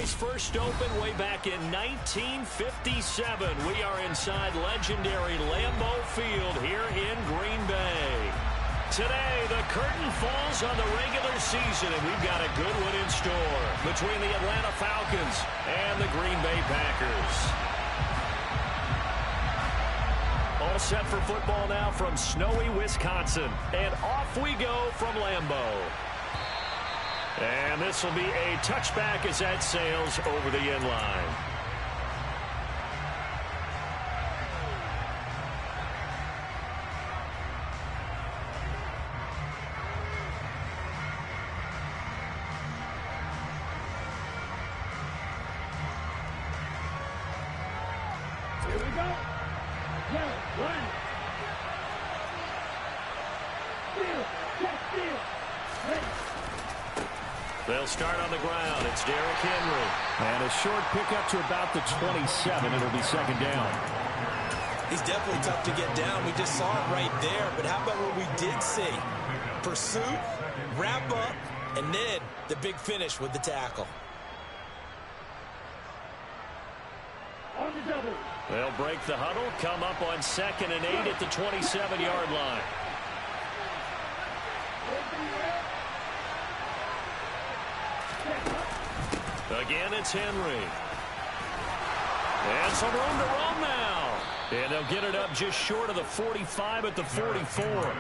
place first opened way back in 1957. We are inside legendary Lambeau Field here in Green Bay. Today, the curtain falls on the regular season, and we've got a good one in store between the Atlanta Falcons and the Green Bay Packers. All set for football now from snowy Wisconsin, and off we go from Lambeau. And this will be a touchback as that sails over the end line. Here we go. Yellow, one. Steal, check, steal. Ready. They'll start on the ground. It's Derrick Henry. And a short pickup to about the 27. It'll be second down. He's definitely tough to get down. We just saw it right there. But how about what we did see? Pursuit, wrap up, and then the big finish with the tackle. On the double. They'll break the huddle, come up on 2nd and 8 at the 27-yard line. Again, it's Henry. And some room to run now. And they'll get it up just short of the 45 at the 44.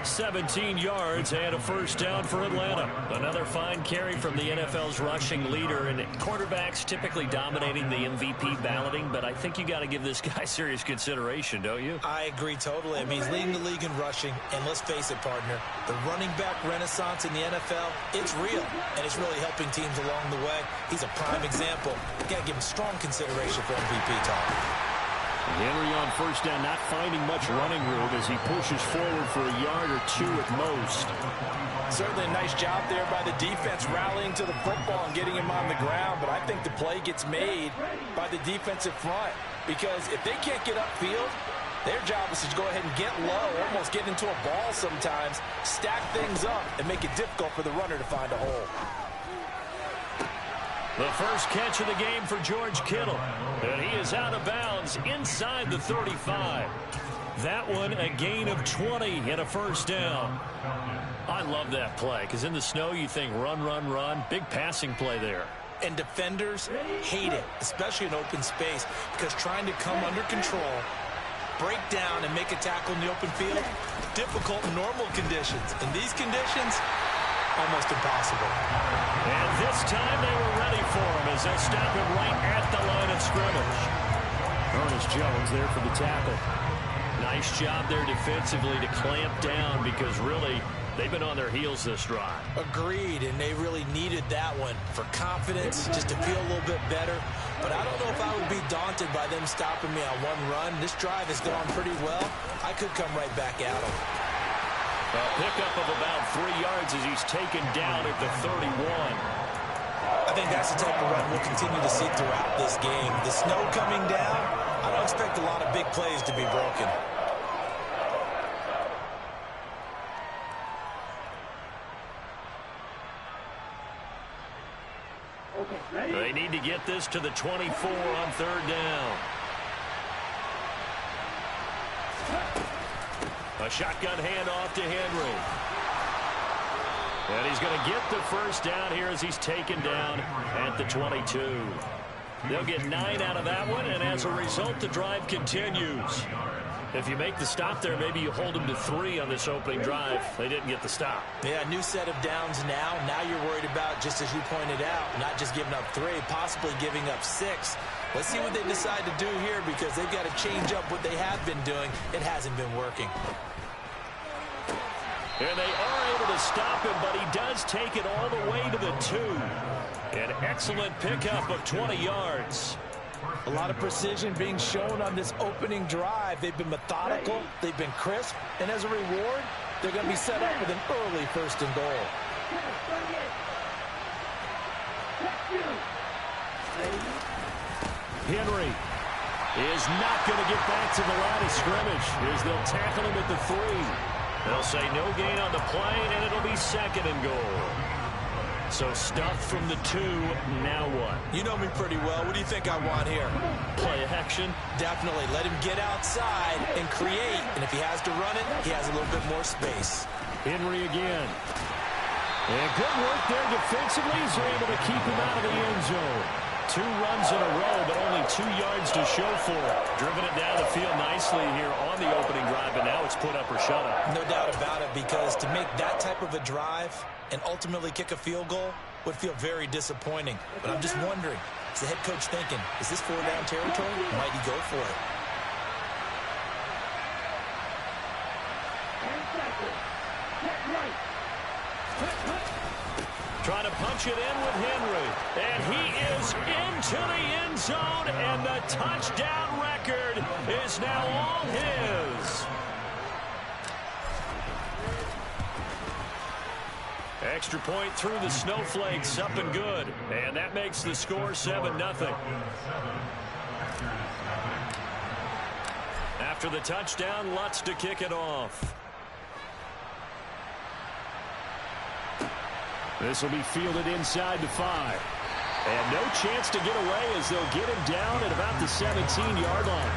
17 yards and a first down for Atlanta. Another fine carry from the NFL's rushing leader, and quarterbacks typically dominating the MVP balloting, but I think you got to give this guy serious consideration, don't you? I agree totally. I mean, he's leading the league in rushing, and let's face it, partner, the running back renaissance in the NFL, it's real, and it's really helping teams along the way. He's a prime example. You got to give him strong consideration for MVP talk. Henry on first down, not finding much running room as he pushes forward for a yard or two at most. Certainly a nice job there by the defense rallying to the football and getting him on the ground, but I think the play gets made by the defensive front because if they can't get upfield, their job is to go ahead and get low, almost get into a ball sometimes, stack things up, and make it difficult for the runner to find a hole. The first catch of the game for George Kittle. And he is out of bounds inside the 35. That one a gain of 20 and a first down. I love that play because in the snow you think run, run, run. Big passing play there. And defenders hate it, especially in open space, because trying to come under control, break down, and make a tackle in the open field, difficult in normal conditions. In these conditions, almost impossible. And this time they were ready for him as they stop him right at the line of scrimmage. Ernest Jones there for the tackle. Nice job there defensively to clamp down because really they've been on their heels this drive. Agreed, and they really needed that one for confidence, just to feel a little bit better. But I don't know if I would be daunted by them stopping me on one run. This drive has gone pretty well. I could come right back at them. A pickup of about 3 yards as he's taken down at the 31. I think that's the type of run we'll continue to see throughout this game. The snow coming down, I don't expect a lot of big plays to be broken. They need to get this to the 24 on third down. A shotgun handoff to Henry. And he's going to get the first down here as he's taken down at the 22. They'll get 9 out of that one, and as a result, the drive continues. If you make the stop there, maybe you hold them to 3 on this opening drive. They didn't get the stop. Yeah, new set of downs now. Now you're worried about, just as you pointed out, not just giving up 3, possibly giving up 6. Let's see what they decide to do here because they've got to change up what they have been doing. It hasn't been working. And they are able to stop him, but he does take it all the way to the 2. An excellent pickup of 20 yards. A lot of precision being shown on this opening drive. They've been methodical, they've been crisp, and as a reward, they're going to be set up with an early first and goal. Henry is not going to get back to the line of scrimmage as they'll tackle him at the 3. They'll say no gain on the play, and it'll be second and goal. So stuff from the 2, now what? You know me pretty well. What do you think I want here? Play action. Definitely. Let him get outside and create. And if he has to run it, he has a little bit more space. Henry again. And good work there defensively. He's able to keep him out of the end zone. 2 runs in a row, but only 2 yards to show for it. Driven it down the field nicely here on the opening drive, but now it's put up or shut up. No doubt about it, because to make that type of a drive and ultimately kick a field goal would feel very disappointing. But I'm just wondering, is the head coach thinking, is this 4-down territory? Might he go for it? Trying to punch it in with Henry. And he is into the end zone, and the touchdown record is now all his. Extra point through the snowflakes, up and good. And that makes the score 7-0. After the touchdown, Lutz to kick it off. This will be fielded inside the 5. And no chance to get away as they'll get him down at about the 17-yard line.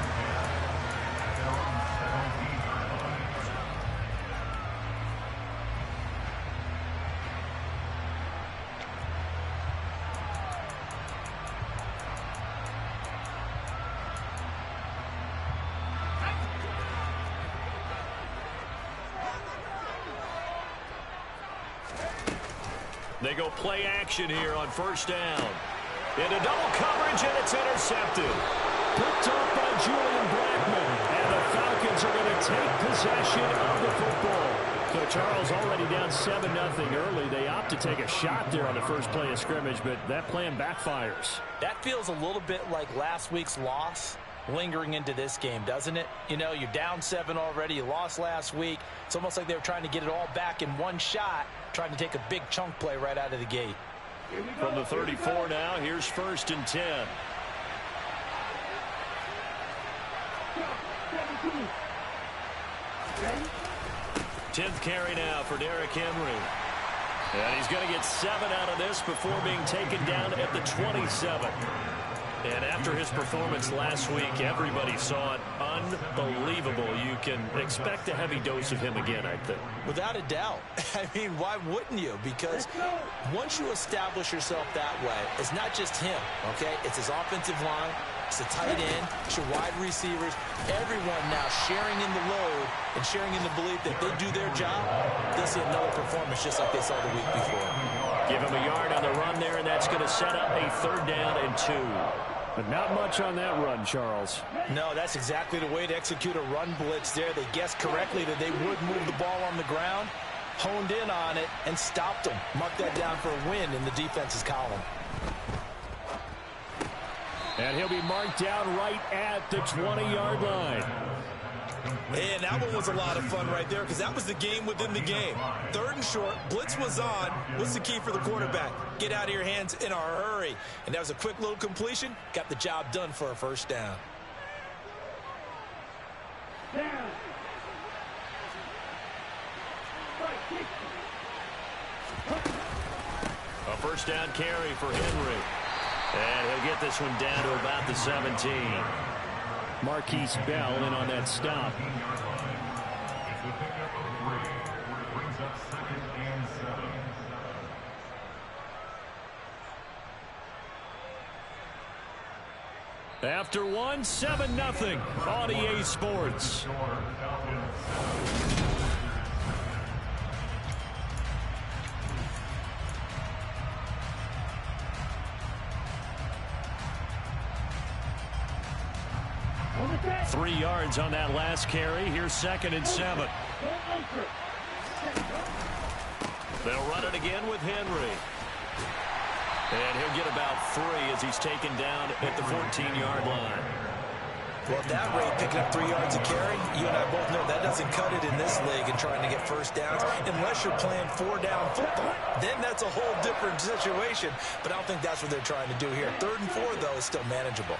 They go play action here on first down. Into double coverage, and it's intercepted. Picked off by Julian Blackman. And the Falcons are going to take possession of the football. So Charles already down 7-0 early. They opt to take a shot there on the first play of scrimmage, but that plan backfires. That feels a little bit like last week's loss lingering into this game, doesn't it? You know, you're down 7 already. You lost last week. It's almost like they were trying to get it all back in one shot, trying to take a big chunk play right out of the gate. From the 34 now, here's 1st and 10. Ready? 10th carry now for Derrick Henry. And he's going to get 7 out of this before being taken down at the 27. And after his performance last week, everybody saw it. Unbelievable. You can expect a heavy dose of him again, I think. Without a doubt. I mean, why wouldn't you? Because once you establish yourself that way, it's not just him, okay? It's his offensive line, it's the tight end, it's your wide receivers, everyone now sharing in the load and sharing in the belief that if they do their job, they'll see another performance just like they saw the week before. Give him a yard on the run there, and that's going to set up a 3rd down and 2. But not much on that run, Charles. No, that's exactly the way to execute a run blitz there. They guessed correctly that they would move the ball on the ground, honed in on it, and stopped them. Mark that down for a win in the defense's column. And he'll be marked down right at the 20-yard line. And that one was a lot of fun right there because that was the game within the game. 3rd and short, blitz was on. What's the key for the quarterback? Get out of your hands in a hurry. And that was a quick little completion. Got the job done for a 1st down. Down. A 1st down carry for Henry. And he'll get this one down to about the 17. Marquise Bell in on that stop. After 1, 7-0 on EA Sports. On the set. 3 yards on that last carry. Here's 2nd and 7. They'll run it again with Henry. And he'll get about 3 as he's taken down at the 14-yard line. Well, at that rate, picking up 3 yards a carry, you and I both know that doesn't cut it in this league and trying to get 1st downs unless you're playing 4-down football. Then that's a whole different situation, but I don't think that's what they're trying to do here. 3rd and 4, though, is still manageable.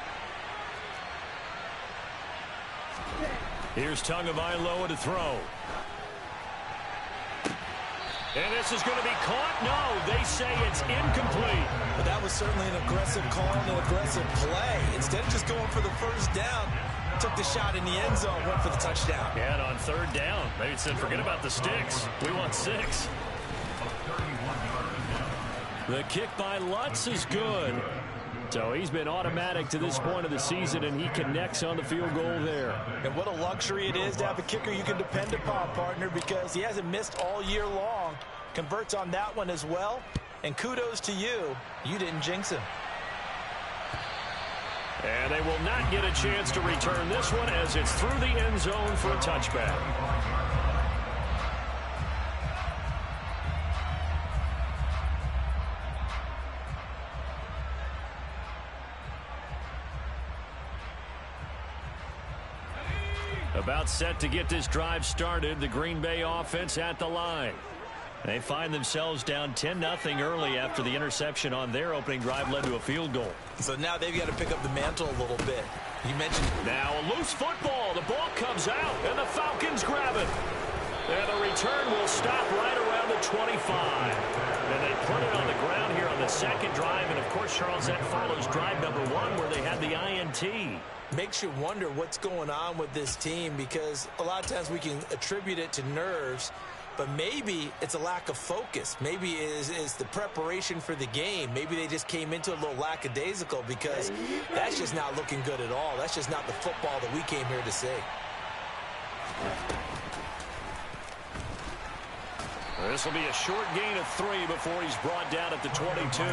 Here's Tagovailoa to throw. And this is going to be caught. No, they say it's incomplete. But that was certainly an aggressive call and an aggressive play. Instead of just going for the first down, took the shot in the end zone, went for the touchdown. Yeah, and on third down, they said, forget about the sticks. We want 6. The kick by Lutz is good. So he's been automatic to this point of the season, and he connects on the field goal there. And what a luxury it is to have a kicker you can depend upon, partner, because he hasn't missed all year long. Converts on that one as well. And kudos to you. You didn't jinx him. And they will not get a chance to return this one as it's through the end zone for a touchback. About set to get this drive started. The Green Bay offense at the line. They find themselves down 10-0 early after the interception on their opening drive led to a field goal. So now they've got to pick up the mantle a little bit. You mentioned now a loose football. The ball comes out, and the Falcons grab it. And the return will stop right around the 25. And they put it on the ground here on the second drive. And, of course, Charles, that follows drive number 1 where they had the INT. Makes you wonder what's going on with this team, because a lot of times we can attribute it to nerves, but maybe it's a lack of focus. Maybe it's the preparation for the game. Maybe they just came into a little lackadaisical, because that's just not looking good at all. That's just not the football that we came here to see. This will be a short gain of 3 before he's brought down at the 22.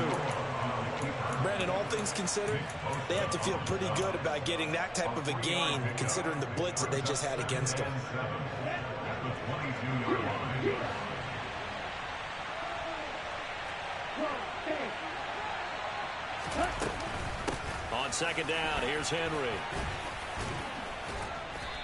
Brandon, all things considered, they have to feel pretty good about getting that type of a gain, considering the blitz that they just had against them. On second down, here's Henry.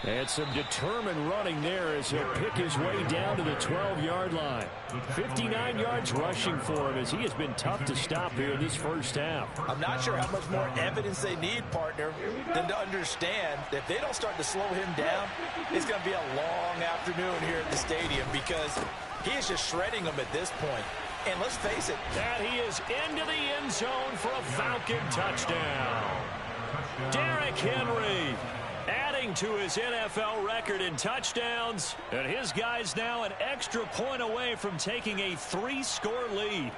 And some determined running there as he'll pick his way down to the 12-yard line. 59 yards rushing for him as he has been tough to stop here in this first half. I'm not sure how much more evidence they need, partner, than to understand that if they don't start to slow him down, it's going to be a long afternoon here at the stadium, because he is just shredding them at this point. And let's face it, that he is into the end zone for a Falcon touchdown. Derrick Henry adding to his NFL record in touchdowns, and his guys now an extra point away from taking a 3-score lead.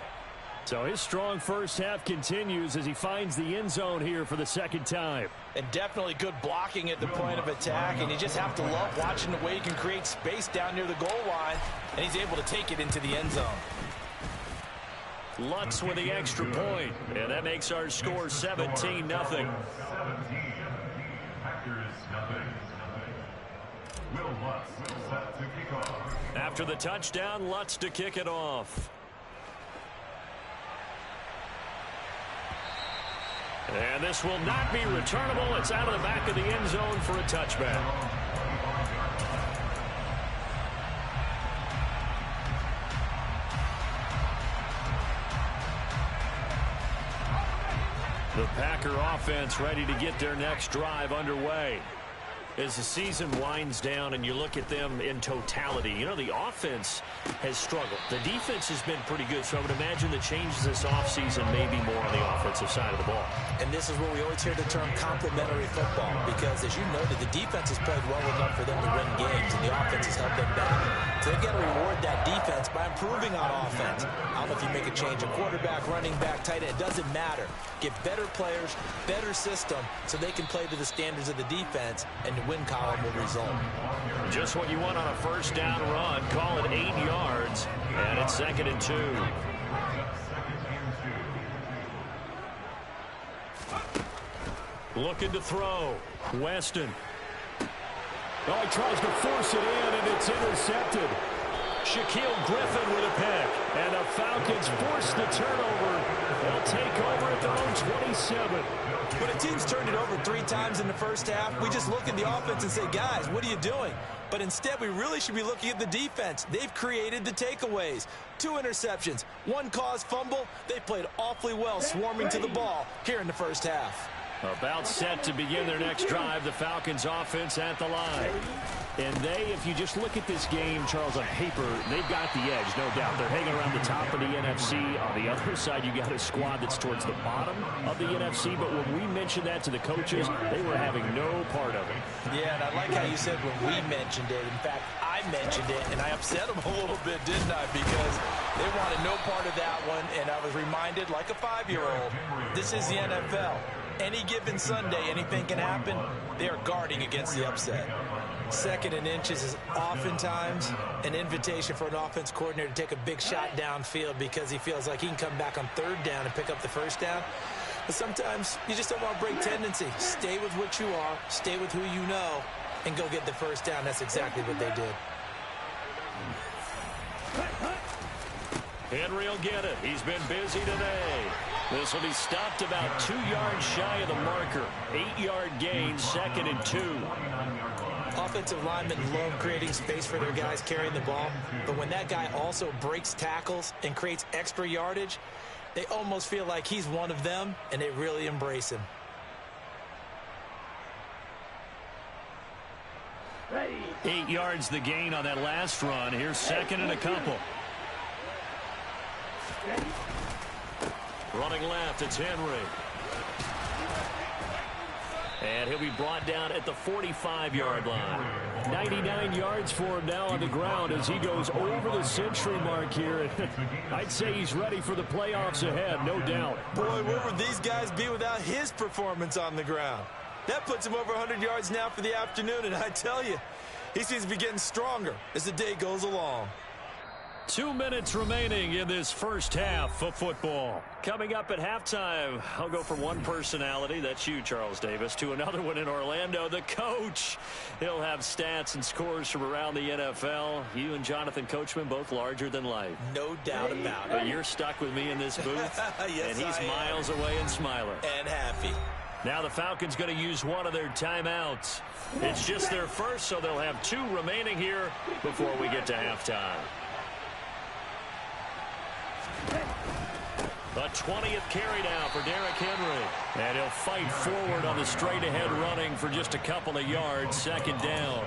So his strong first half continues as he finds the end zone here for the second time. And definitely good blocking at the point of attack, and you just have to love watching the way he can create space down near the goal line, and he's able to take it into the end zone. Lutz with the extra point, and that makes our score 17-0. After the touchdown, Lutz to kick it off. And this will not be returnable. It's out of the back of the end zone for a touchback. The Packer offense ready to get their next drive underway. As the season winds down and you look at them in totality, you know, the offense has struggled. The defense has been pretty good, so I would imagine the changes this offseason may be more on the offensive side of the ball. And this is where we always hear the term complementary football, because, as you noted, the defense has played well enough for them to win games, and the offense has helped them back. So they've got to reward that defense by improving on offense. I don't know if you make a change, a quarterback, running back, tight end, it doesn't matter. Get better players, better system, so they can play to the standards of the defense, and the win column will result. Just what you want on a first down run. Call it 8 yards, and it's 2nd and 2. Looking to throw. Weston. Oh, he tries to force it in, and it's intercepted. Shaquille Griffin with a pick. And the Falcons force the turnover. They'll take over at their own 27. When a team's turned it over 3 times in the first half, we just look at the offense and say, guys, what are you doing? But instead, we really should be looking at the defense. They've created the takeaways. 2 interceptions, 1 caused fumble. They played awfully well swarming to the ball here in the first half. About set to begin their next drive, the Falcons offense at the line. And if you just look at this game, Charles, on paper, they've got the edge, no doubt. They're hanging around the top of the NFC. On the other side, you got a squad that's towards the bottom of the NFC. But when we mentioned that to the coaches, they were having no part of it. Yeah, and I like how you said when we mentioned it. In fact, I mentioned it, and I upset them a little bit, didn't I? Because they wanted no part of that one, and I was reminded, like a 5-year-old, this is the NFL. Any given Sunday, anything can happen. They are guarding against the upset. Second and inches is oftentimes an invitation for an offense coordinator to take a big shot downfield because he feels like he can come back on third down and pick up the first down. But sometimes you just don't want to break tendency. Stay with what you are, stay with who you know, and go get the first down. That's exactly what they did. Henry will get it. He's been busy today. This will be stopped about 2 yards shy of the marker. 8-yard gain, 2nd and 2. Offensive linemen love creating space for their guys carrying the ball, but when that guy also breaks tackles and creates extra yardage, they almost feel like he's one of them, and they really embrace him. Ready. 8 yards the gain on that last run. Here's 2nd and a couple. Running left, it's Henry. And he'll be brought down at the 45-yard line. 99 yards for him now on the ground as he goes over the century mark here. I'd say he's ready for the playoffs ahead, no doubt. Boy, where would these guys be without his performance on the ground? That puts him over 100 yards now for the afternoon, and I tell you, he seems to be getting stronger as the day goes along. 2 minutes remaining in this first half of football. Coming up at halftime, I'll go from one personality, that's you, Charles Davis, to another one in Orlando, the coach. He'll have stats and scores from around the NFL. You and Jonathan Coachman, both larger than life. No doubt about it. But you're stuck with me in this booth, Yes, and he's I am. miles away and smiling. And happy. Now the Falcons going to use one of their timeouts. It's just their first, so they'll have 2 remaining here before we get to halftime. A 20th carry now for Derrick Henry. And he'll fight forward on the straight-ahead running for just a couple of yards. 2nd down.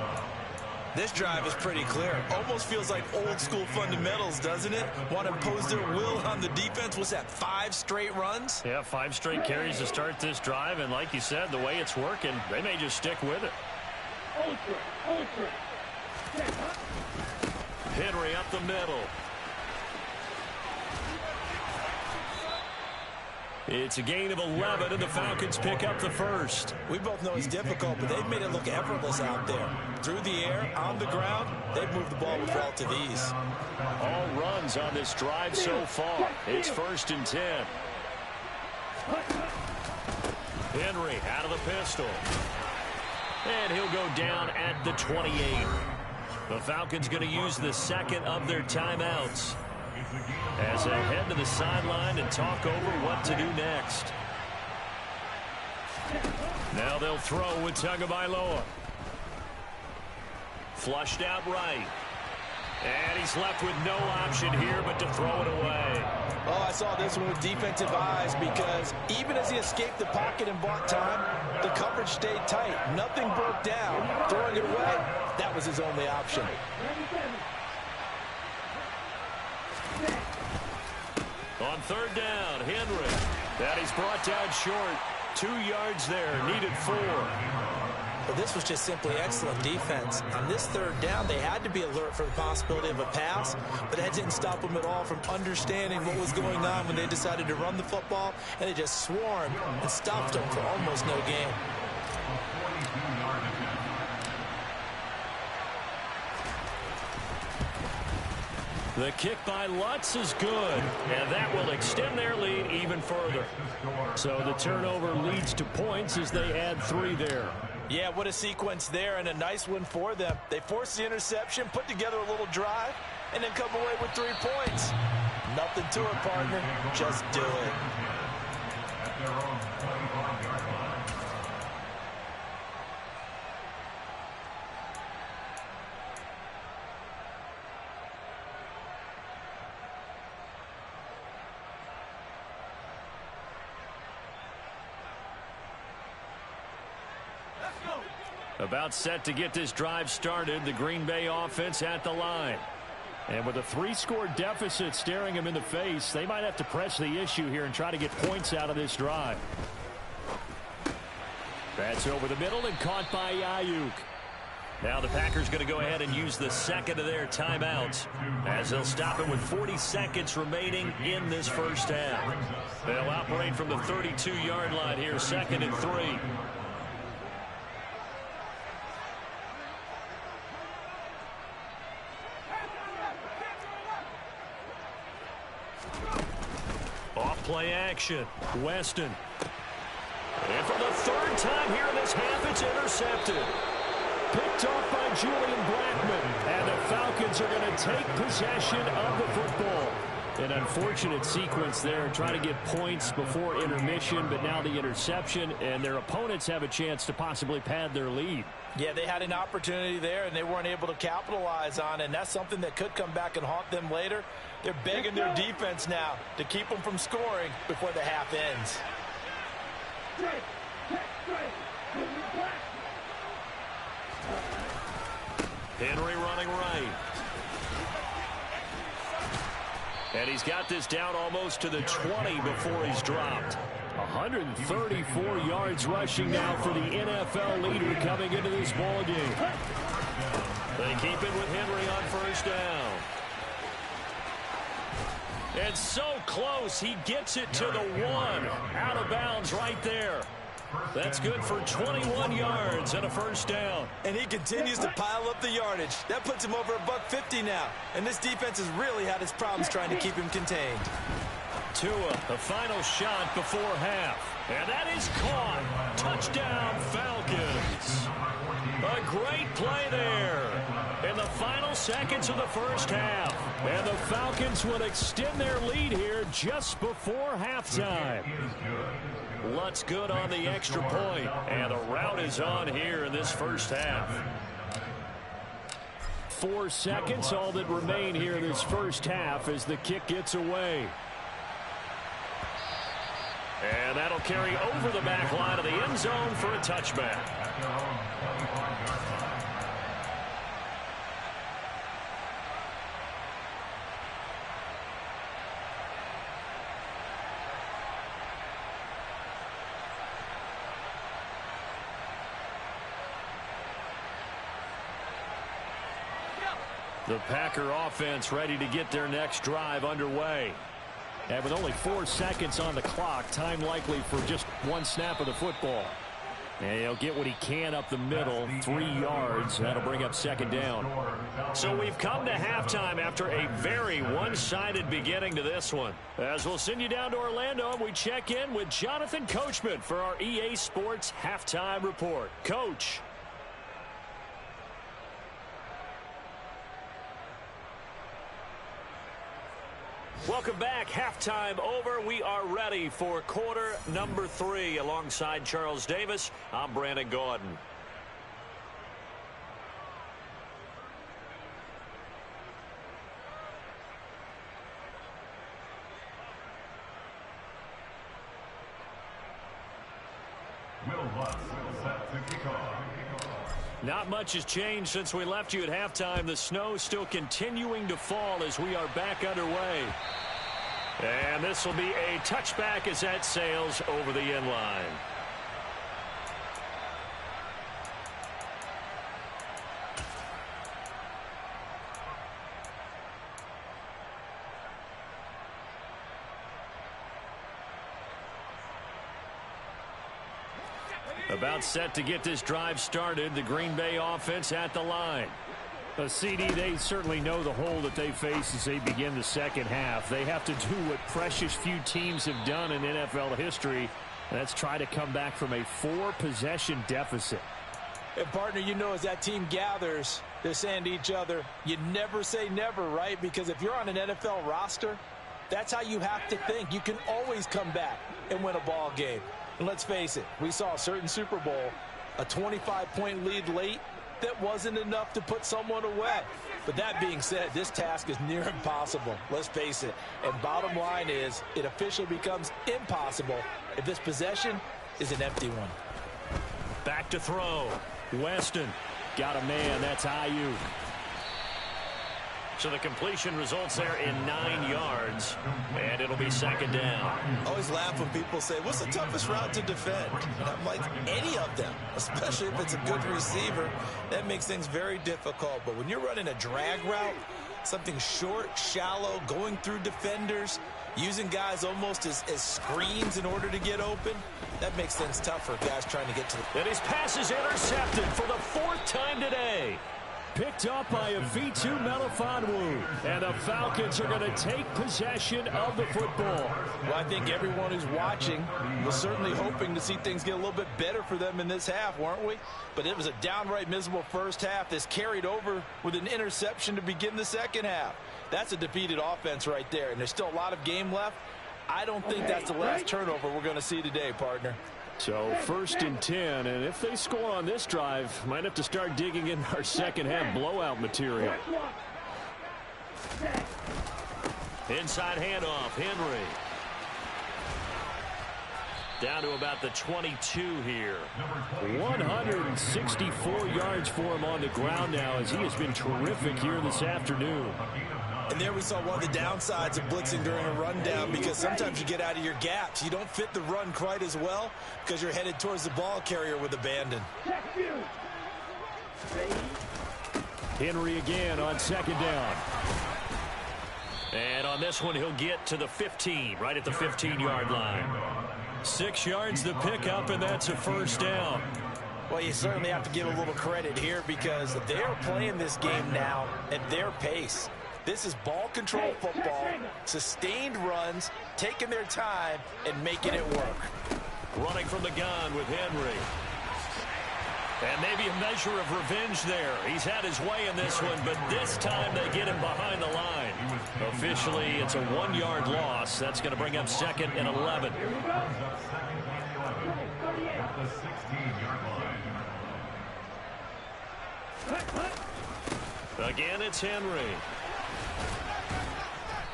This drive is pretty clear. Almost feels like old-school fundamentals, doesn't it? Want to impose their will on the defense. What's that, 5 straight runs? Yeah, 5 straight carries to start this drive. And like you said, the way it's working, they may just stick with it. Ultra. Henry up the middle. It's a gain of 11, and the Falcons pick up the first. We both know it's difficult, but they've made it look effortless out there. Through the air, on the ground, they've moved the ball with relative ease. All runs on this drive so far. It's 1st and 10. Henry out of the pistol. And he'll go down at the 28. The Falcons going to use the 2nd of their timeouts as they head to the sideline and talk over what to do next. Now they'll throw with Tagovailoa. Flushed out right. And he's left with no option here but to throw it away. Oh, I saw this one with defensive eyes because even as he escaped the pocket and bought time, the coverage stayed tight. Nothing broke down. Throwing it away, that was his only option. On 3rd down, Henry. That he's brought down short. 2 yards there, needed 4. But this was just simply excellent defense. On this 3rd down, they had to be alert for the possibility of a pass, but that didn't stop them at all from understanding what was going on when they decided to run the football, and they just swarmed and stopped them for almost no gain. The kick by Lutz is good, and that will extend their lead even further. So the turnover leads to points as they add 3 there. Yeah, what a sequence there, and a nice one for them. They forced the interception, put together a little drive, and then come away with 3 points. Nothing to it, partner. Just do it. About set to get this drive started, the Green Bay offense at the line. And with a 3-score deficit staring them in the face, they might have to press the issue here and try to get points out of this drive. That's over the middle and caught by Ayuk. Now the Packers going to go ahead and use the second of their timeouts as they'll stop it with 40 seconds remaining in this first half. They'll operate from the 32-yard line here, 2nd and 3. Off-play action. Weston. And for the 3rd time here in this half, it's intercepted. Picked off by Julian Blackmon. And the Falcons are going to take possession of the football. An unfortunate sequence there, trying to get points before intermission, but now the interception, and their opponents have a chance to possibly pad their lead. Yeah, they had an opportunity there, and they weren't able to capitalize on it, and that's something that could come back and haunt them later. They're begging their defense now to keep them from scoring before the half ends. Henry running right. And he's got this down almost to the 20 before he's dropped. 134 yards rushing now for the NFL leader coming into this ball game. They keep it with Henry on 1st down. And so close, he gets it to the 1. Out of bounds right there. That's good for 21 yards and a 1st down. And he continues to pile up the yardage. That puts him over $150 now. And this defense has really had its problems trying to keep him contained. Tua, the final shot before half. And that is caught. Touchdown, Falcons. A great play there in the final seconds of the first half. And the Falcons will extend their lead here just before halftime. Lutz good on the extra point. And the route is on here in this first half. 4 seconds, all that remain here in this first half as the kick gets away. And that'll carry over the back line of the end zone for a touchback. The Packer offense ready to get their next drive underway. And with only 4 seconds on the clock, time likely for just 1 snap of the football. And he'll get what he can up the middle, 3 yards. That'll bring up 2nd down. So we've come to halftime after a very one-sided beginning to this one. As we'll send you down to Orlando, we check in with Jonathan Coachman for our EA Sports Halftime Report. Coach. Welcome back. Halftime over. We are ready for quarter number 3. Alongside Charles Davis, I'm Brandon Gordon. Not much has changed since we left you at halftime. The snow still continuing to fall as we are back underway. And this will be a touchback as that sails over the end line. About set to get this drive started. The Green Bay offense at the line. CD, they certainly know the hole that they face as they begin the second half. They have to do what precious few teams have done in NFL history. And that's try to come back from a 4-possession deficit. And, partner, you know, as that team gathers, they're saying to each other, you never say never, right? Because if you're on an NFL roster, that's how you have to think. You can always come back and win a ball game. And let's face it, we saw a certain Super Bowl, a 25-point lead late, that wasn't enough to put someone away. But that being said, this task is near impossible. Let's face it. And bottom line is, it officially becomes impossible if this possession is an empty one. Back to throw. Weston got a man. That's Ayuk. So the completion results there in 9 yards, and it'll be second down. I always laugh when people say, what's the toughest route to defend? And I'm like, any of them, especially if it's a good receiver. That makes things very difficult. But when you're running a drag route, something short, shallow, going through defenders, using guys almost as screens in order to get open, that makes things tough for guys trying to get to the... And his pass is intercepted for the 4th time today. Picked up by a V2 Melifonwu. And the Falcons are going to take possession of the football. Well, I think everyone who's watching was certainly hoping to see things get a little bit better for them in this half, weren't we? But it was a downright miserable first half. This carried over with an interception to begin the second half. That's a defeated offense right there, and there's still a lot of game left. I don't think that's the last turnover we're going to see today, partner. So 1st and 10, and if they score on this drive, might have to start digging in our second half blowout material. Inside handoff, Henry. Down to about the 22 here. 164 yards for him on the ground now, as he has been terrific here this afternoon. And there we saw one of the downsides of blitzing during a rundown, because sometimes you get out of your gaps. You don't fit the run quite as well because you're headed towards the ball carrier with abandon. Henry again on second down. And on this one, he'll get to the 15, right at the 15-yard line. 6 yards to pick up, and that's a first down. Well, you certainly have to give a little credit here because they're playing this game now at their pace. This is ball control football, sustained runs, taking their time, and making it work. Running from the gun with Henry. And maybe a measure of revenge there. He's had his way in this one, but this time they get him behind the line. Officially, it's a 1-yard loss. That's going to bring up 2nd and 11. Again, it's Henry.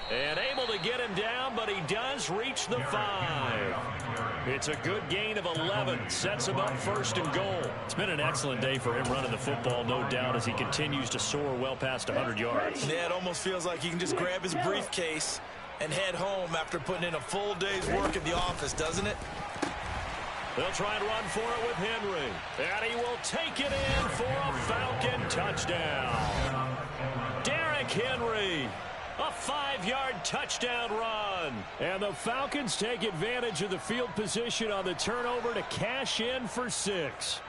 And able to get him down, but he does reach the 5. It's a good gain of 11. Sets him up 1st and goal. It's been an excellent day for him running the football, no doubt, as he continues to soar well past 100 yards. Yeah, it almost feels like he can just grab his briefcase and head home after putting in a full day's work at the office, doesn't it? They'll try and run for it with Henry. And he will take it in for a Falcon touchdown. Derrick Henry. A 5-yard touchdown run. And the Falcons take advantage of the field position on the turnover to cash in for 6.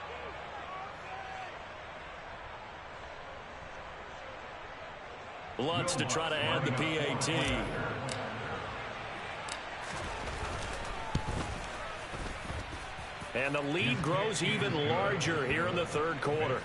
Lutz to try to add the PAT. And the lead grows even larger here in the 3rd quarter.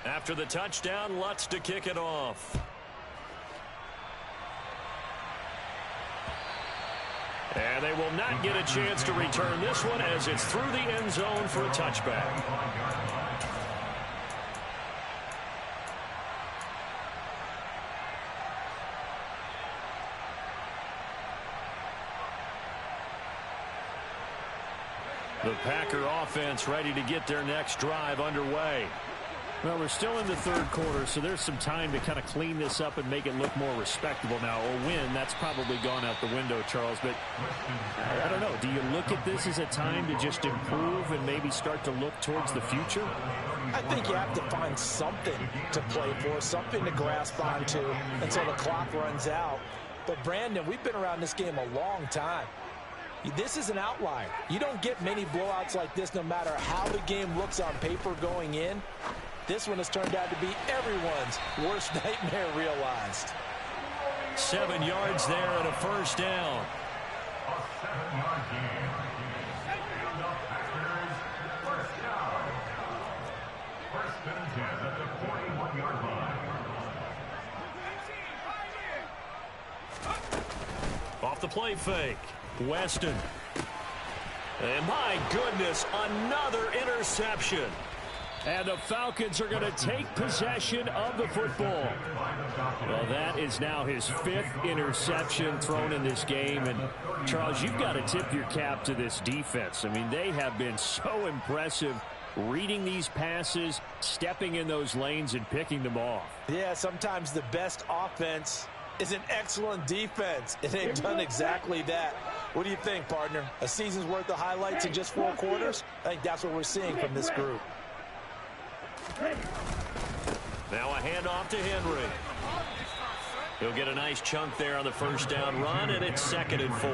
After the touchdown, Lutz to kick it off. And they will not get a chance to return this one as it's through the end zone for a touchback. The Packer offense ready to get their next drive underway. Well, we're still in the 3rd quarter, so there's some time to kind of clean this up and make it look more respectable now. A win, that's probably gone out the window, Charles, but I don't know. Do you look at this as a time to just improve and maybe start to look towards the future? I think you have to find something to play for, something to grasp onto until the clock runs out. But, Brandon, we've been around this game a long time. This is an outlier. You don't get many blowouts like this no matter how the game looks on paper going in. This one has turned out to be everyone's worst nightmare realized. 7 yards there and a first down. A 7-yard gain. And the Packers first down. 1st and 10 at the 41-yard line. Off the play fake. Weston. And my goodness, another interception. And the Falcons are going to take possession of the football. Well, that is now his 5th interception thrown in this game. And, Charles, you've got to tip your cap to this defense. I mean, they have been so impressive reading these passes, stepping in those lanes, and picking them off. Yeah, sometimes the best offense is an excellent defense, and they've done exactly that. What do you think, partner? A season's worth of highlights in just 4 quarters? I think that's what we're seeing from this group. Now a handoff to Henry. He'll get a nice chunk there on the first down run, and it's 2nd and 4.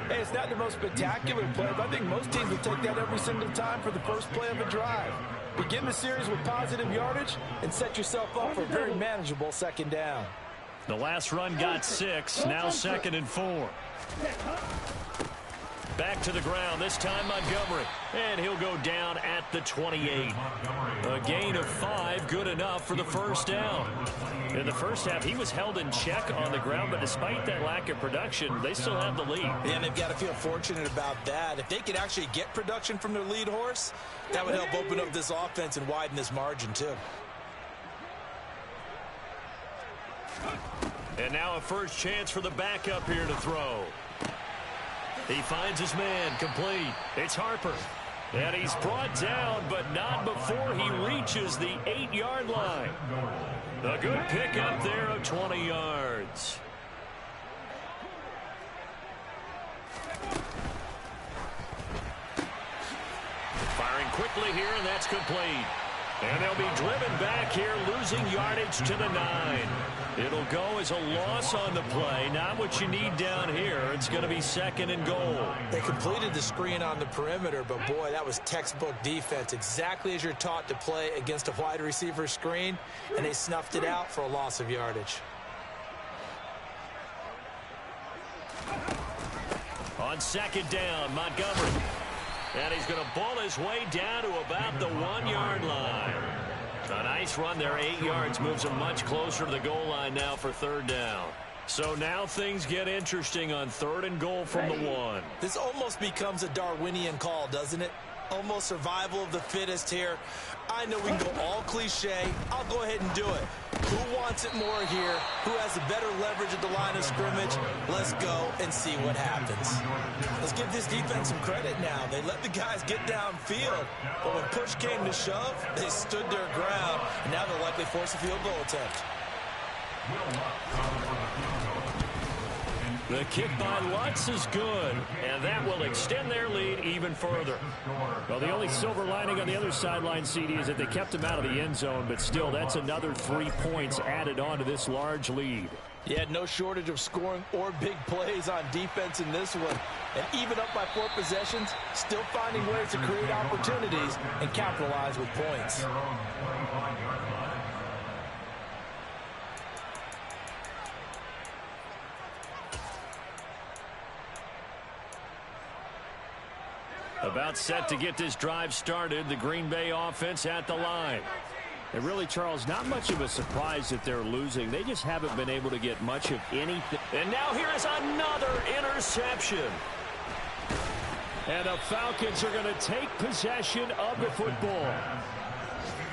Hey, it's not the most spectacular play, but I think most teams will take that every single time for the first play of a drive. Begin the series with positive yardage and set yourself up for a very manageable 2nd down. The last run got 6, now 2nd and 4. Back to the ground, this time Montgomery. And he'll go down at the 28. A gain of 5, good enough for the first down. In the first half, he was held in check on the ground, but despite that lack of production, they still have the lead. And they've got to feel fortunate about that. If they could actually get production from their lead horse, that would help open up this offense and widen this margin too. And now a first chance for the backup here to throw. He finds his man, complete. It's Harper. And he's brought down, but not before he reaches the 8-yard line. A good pickup there of 20 yards. Firing quickly here, and that's complete. And they'll be driven back here, losing yardage to the 9. It'll go as a loss on the play. Not what you need down here. It's going to be 2nd and goal. They completed the screen on the perimeter, but boy, that was textbook defense. Exactly as you're taught to play against a wide receiver screen, and they snuffed it out for a loss of yardage. On 2nd down, Montgomery. And he's going to ball his way down to about the 1-yard line. A nice run there, 8 yards, moves him much closer to the goal line now for 3rd down. So now things get interesting on 3rd and goal from the 1. This almost becomes a Darwinian call, doesn't it? Almost survival of the fittest here. I know we can go all cliche. I'll go ahead and do it. Who wants it more here? Who has the better leverage at the line of scrimmage? Let's go and see what happens. Let's give this defense some credit now. They let the guys get downfield, but when push came to shove, they stood their ground, and now they'll likely force a field goal attempt. The kick by Lutz is good, and that will extend their lead even further. Well, the only silver lining on the other sideline, CD, is that they kept him out of the end zone, but still, that's another 3 points added on to this large lead. Yeah, no shortage of scoring or big plays on defense in this one. And even up by 4 possessions, still finding ways to create opportunities and capitalize with points. About set to get this drive started, the Green Bay offense at the line. And really, Charles, not much of a surprise that they're losing. They just haven't been able to get much of anything. And now here is another interception. And the Falcons are going to take possession of the football.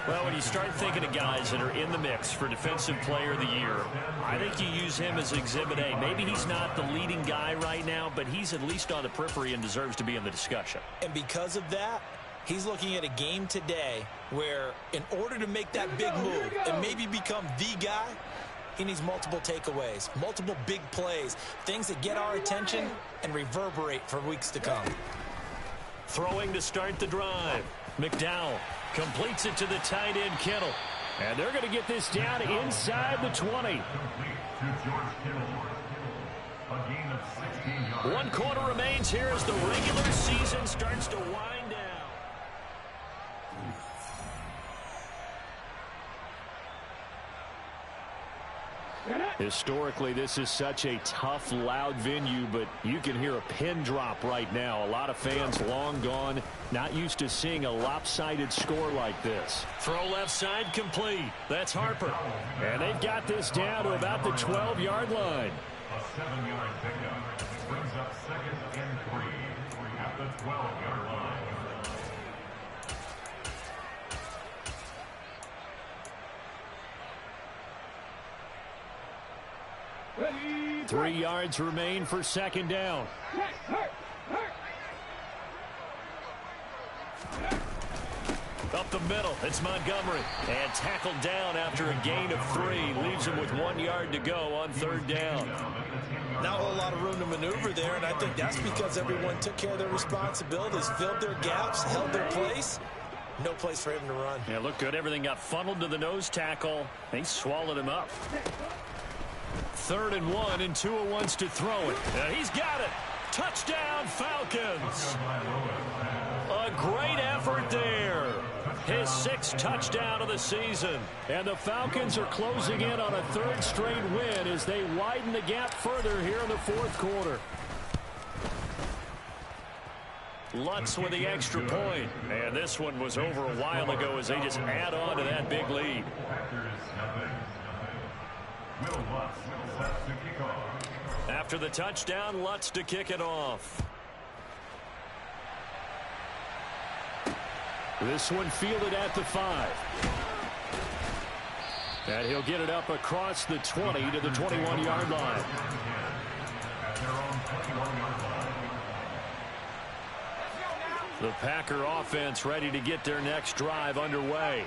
Well, when you start thinking of guys that are in the mix for Defensive Player of the Year, I think you use him as Exhibit A. Maybe he's not the leading guy right now, but he's at least on the periphery and deserves to be in the discussion. And because of that, he's looking at a game today where in order to make that big move and maybe become the guy, he needs multiple takeaways, multiple big plays, things that get our attention and reverberate for weeks to come. Throwing to start the drive. McDowell completes it to the tight end, Kittle. And they're going to get this down inside the 20. 1 quarter remains here as the regular season starts to wind down. Historically, this is such a tough, loud venue, but you can hear a pin drop right now. A lot of fans long gone, not used to seeing a lopsided score like this. Throw left side complete. That's Harper. And they've got this down to about the 12-yard line. A 7-yard pickup brings up 2nd and 3. at the 12-yard line. 3 yards remain for second down. Up the middle, it's Montgomery. And tackled down after a gain of 3. Leaves him with 1 yard to go on third down. Not a whole lot of room to maneuver there, and I think that's because everyone took care of their responsibilities, filled their gaps, held their place. No place for him to run. Yeah, looked good. Everything got funneled to the nose tackle. They swallowed him up. 3rd and 1, and Tua wants to throw it. He's got it. Touchdown, Falcons. A great effort there. His 6th touchdown of the season. And the Falcons are closing in on a 3rd straight win as they widen the gap further here in the 4th quarter. Lutz with the extra point. And this one was over a while ago as they just add on to that big lead. After the touchdown, Lutz to kick it off. This one fielded at the 5. And he'll get it up across the 20 to the 21-yard line. The Packer offense ready to get their next drive underway.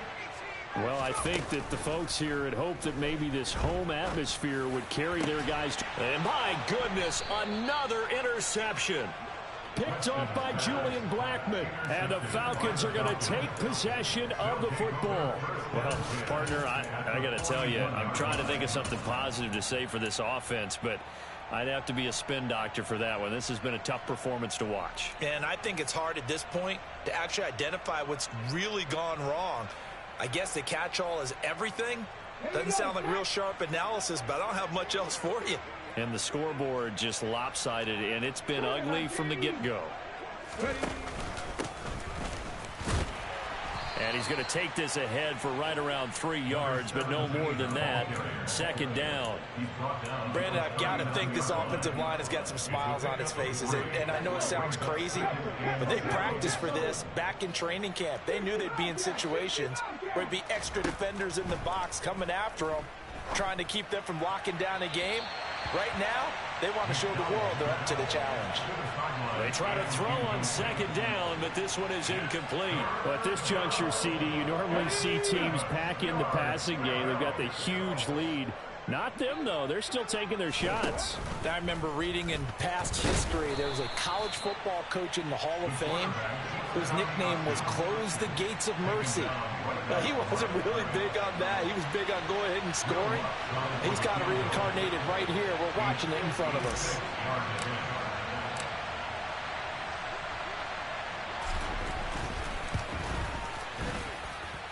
Well, I think that the folks here had hoped that maybe this home atmosphere would carry their guys. And my goodness, another interception. Picked off by Julian Blackmon. And the Falcons are going to take possession of the football. Well, partner, I got to tell you, I'm trying to think of something positive to say for this offense, but I'd have to be a spin doctor for that one. This has been a tough performance to watch. And I think it's hard at this point to actually identify what's really gone wrong. I guess the catch-all is everything. Doesn't sound like real sharp analysis, but I don't have much else for you. And the scoreboard just lopsided, and it's been ugly from the get-go. And he's going to take this ahead for right around 3 yards, but no more than that. Second down. Brandon, I've got to think this offensive line has got some smiles on its faces. And I know it sounds crazy, but they practiced for this back in training camp. They knew they'd be in situations where there'd be extra defenders in the box coming after them, trying to keep them from locking down a game. Right now, they want to show the world they're up to the challenge. They try to throw on second down, but this one is incomplete. But at this juncture, CD, you normally see teams pack in the passing game. They've got the huge lead. Not them, though. They're still taking their shots. I remember reading in past history, there was a college football coach in the Hall of Fame whose nickname was Close the Gates of Mercy. Now, he wasn't really big on that. He was big on going ahead and scoring. He's got it reincarnated right here. We're watching it in front of us.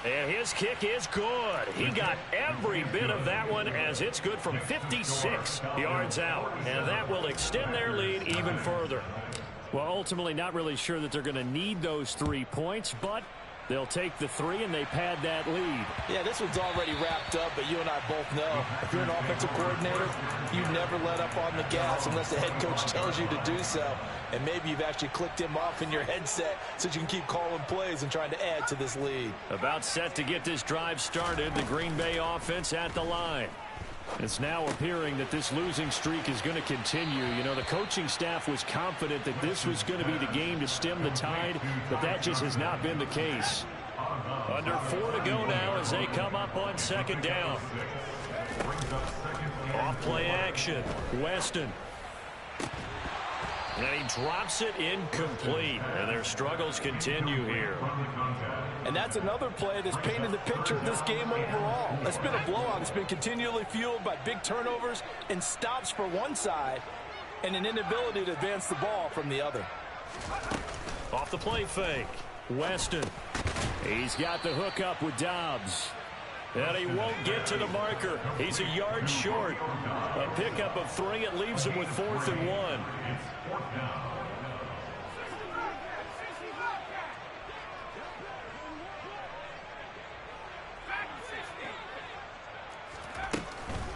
And his kick is good. He got every bit of that one as it's good from 56 yards out. And that will extend their lead even further. Well, ultimately not really sure that they're going to need those 3 points, but they'll take the 3 and they pad that lead. Yeah, this one's already wrapped up, but you and I both know if you're an offensive coordinator, you never let up on the gas unless the head coach tells you to do so. And maybe you've actually clicked him off in your headset so you can keep calling plays and trying to add to this lead. About set to get this drive started, the Green Bay offense at the line. It's now appearing that this losing streak is going to continue. You know, the coaching staff was confident that this was going to be the game to stem the tide, but that just has not been the case. Under 4 to go now as they come up on second down. Off play action. Weston. And he drops it incomplete. And their struggles continue here. And that's another play that's painted the picture of this game overall. It's been a blowout. It's been continually fueled by big turnovers and stops for one side and an inability to advance the ball from the other. Off the play fake. Weston. He's got the hook up with Dobbs. And he won't get to the marker. He's a yard short. A pickup of 3. It leaves him with 4th and 1.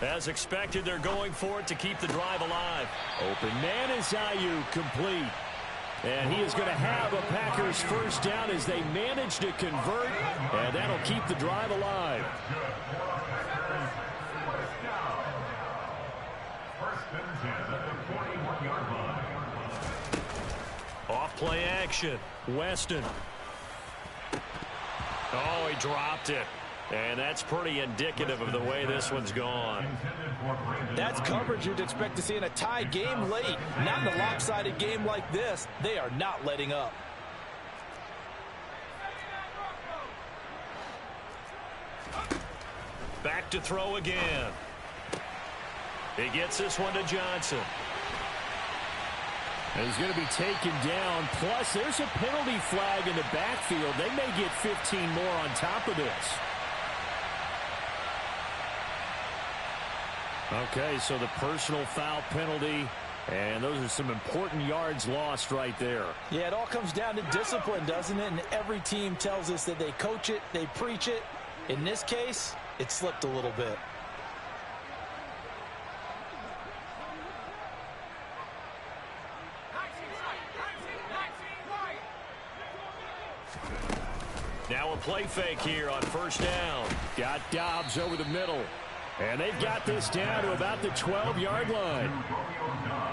As expected, they're going for it to keep the drive alive. Open man is Ayuk, complete. And he is going to have a Packers first down as they manage to convert, and that'll keep the drive alive. Off play action. Weston. Oh, he dropped it. And that's pretty indicative of the way this one's gone. That's coverage you'd expect to see in a tie game late. Not in a lopsided game like this. They are not letting up. Back to throw again. He gets this one to Johnson. And he's going to be taken down. Plus, there's a penalty flag in the backfield. They may get 15 more on top of this. Okay, so the personal foul penalty, and those are some important yards lost right there. Yeah, it all comes down to discipline, doesn't it? And every team tells us that they coach it, they preach it. In this case, it slipped a little bit. Now a play fake here on first down. Got Dobbs over the middle. And they've got this down to about the 12-yard line.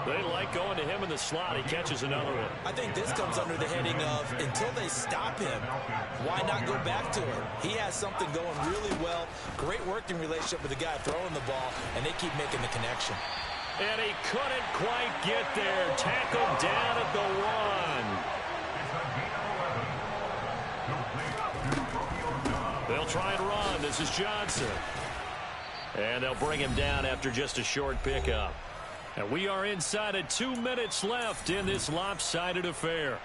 They like going to him in the slot. He catches another one. I think this comes under the heading of until they stop him, why not go back to him? He has something going really well. Great working relationship with the guy throwing the ball, and they keep making the connection. And he couldn't quite get there. Tackled down at the 1. They'll try and run. This is Johnson. And they'll bring him down after just a short pickup. And we are inside of 2 minutes left in this lopsided affair.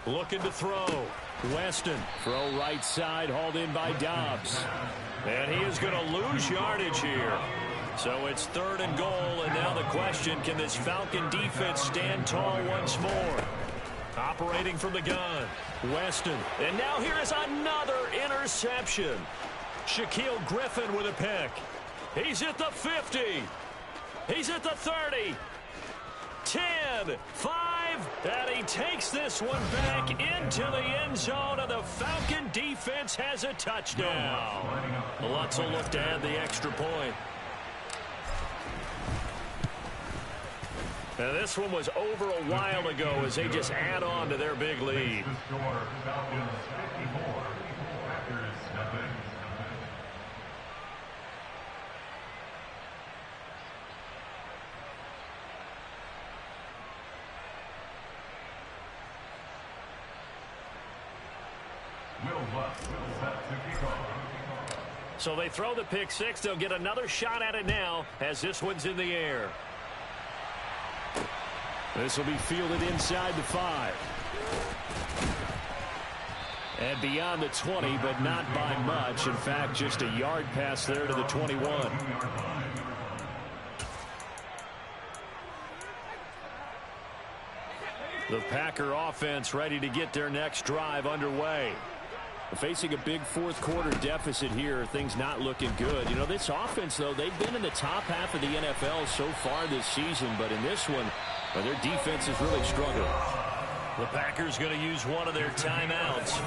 Looking to throw. Weston. Throw right side, hauled in by Dobbs. And he is going to lose yardage here. So it's 3rd and goal, and now the question, can this Falcon defense stand tall once more? Operating from the gun, Weston. And now here is another interception. Shaquille Griffin with a pick. He's at the 50. He's at the 30. 10, 5, and he takes this one back into the end zone, and the Falcon defense has a touchdown. Lutzel looked to add the extra point. Now this one was over a while ago as they just add on to their big lead. So they throw the pick six. They'll get another shot at it now as this one's in the air. This will be fielded inside the 5. And beyond the 20, but not by much. In fact, just a yard pass there to the 21. The Packer offense ready to get their next drive underway. Facing a big fourth quarter deficit here, things not looking good. You know, this offense, though, they've been in the top half of the NFL so far this season, but in this one, their defense is really struggling. The Packers going to use one of their timeouts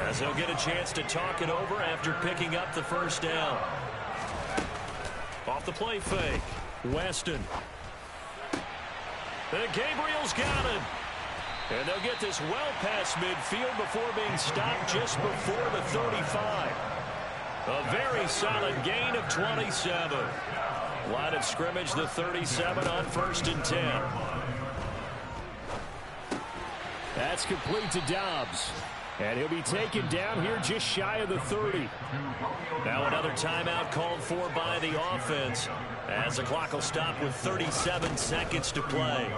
as they'll get a chance to talk it over after picking up the first down. Off the play fake, Weston. And Gabriel's got it. And they'll get this well past midfield before being stopped just before the 35. A very solid gain of 27. Line of scrimmage, the 37 on 1st and 10. That's complete to Dobbs. And he'll be taken down here just shy of the 30. Now another timeout called for by the offense as the clock will stop with 37 seconds to play.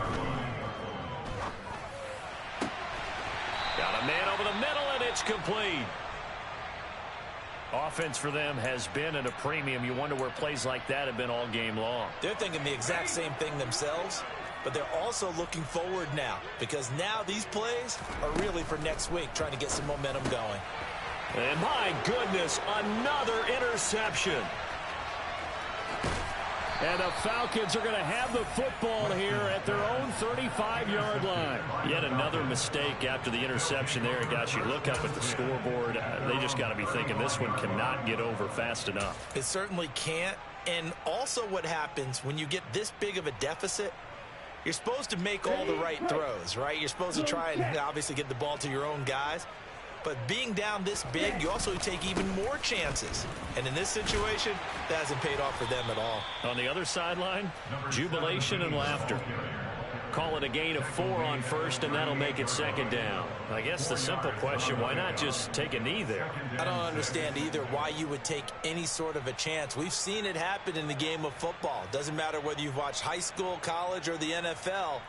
Got a man over the middle, and it's complete. Offense for them has been at a premium. You wonder where plays like that have been all game long. They're thinking the exact same thing themselves, but they're also looking forward now because now these plays are really for next week, trying to get some momentum going. And my goodness, another interception. And the Falcons are going to have the football here at their own 35-yard line. Yet another mistake after the interception there. Gosh, you look up at the scoreboard. They just got to be thinking this one cannot get over fast enough. It certainly can't. And also what happens when you get this big of a deficit, you're supposed to make all the right throws, right? You're supposed to try and obviously get the ball to your own guys. But being down this big, you also take even more chances. And in this situation, that hasn't paid off for them at all. On the other sideline, jubilation and laughter. Call it a gain of 4 on first, and that'll make it second down. I guess the simple question, why not just take a knee there? I don't understand either why you would take any sort of a chance. We've seen it happen in the game of football. Doesn't matter whether you've watched high school, college, or the NFL.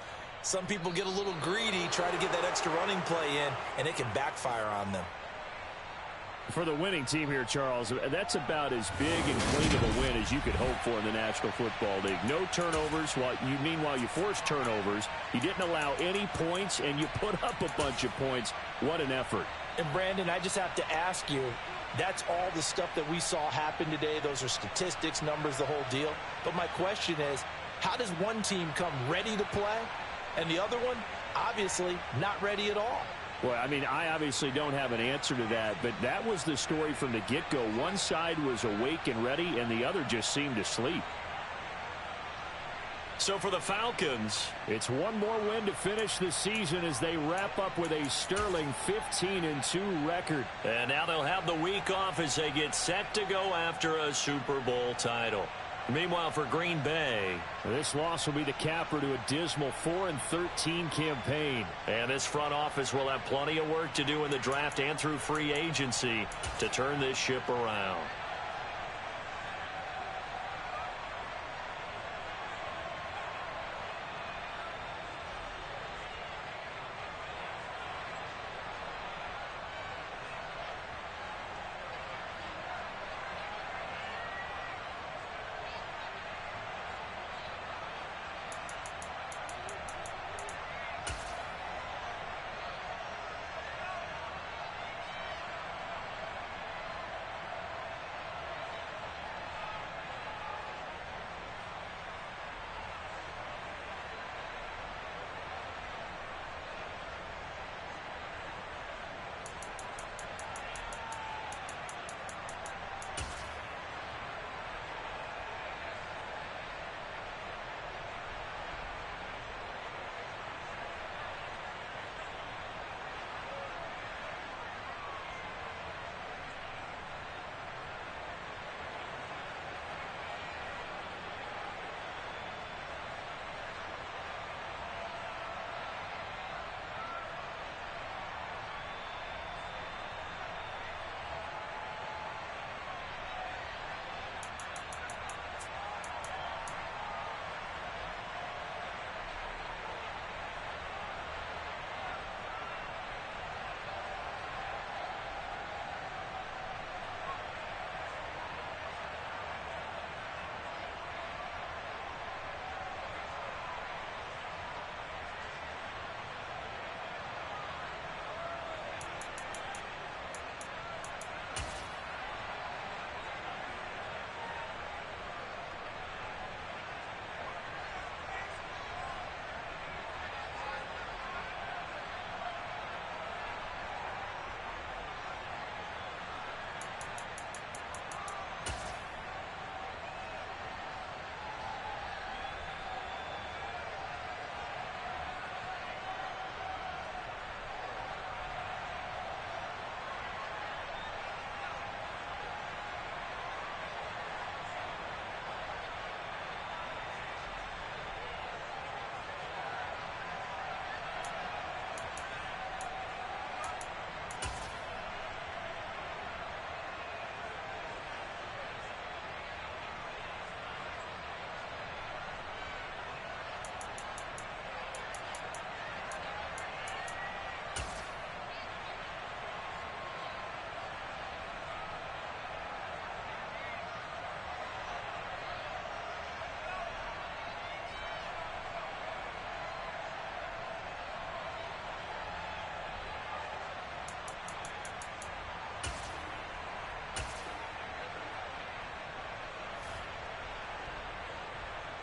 Some people get a little greedy, try to get that extra running play in, and it can backfire on them. For the winning team here, Charles, that's about as big and clean of a win as you could hope for in the National Football League. No turnovers. Meanwhile, you forced turnovers. You didn't allow any points, and you put up a bunch of points. What an effort. And, Brandon, I just have to ask you, that's all the stuff that we saw happen today. Those are statistics, numbers, the whole deal. But my question is, how does one team come ready to play, and the other one, obviously, not ready at all? Well, I mean, I obviously don't have an answer to that, but that was the story from the get-go. One side was awake and ready, and the other just seemed to sleep. So for the Falcons, it's one more win to finish the season as they wrap up with a sterling 15-2 record. And now they'll have the week off as they get set to go after a Super Bowl title. Meanwhile, for Green Bay, this loss will be the capper to a dismal 4-13 campaign. And this front office will have plenty of work to do in the draft and through free agency to turn this ship around.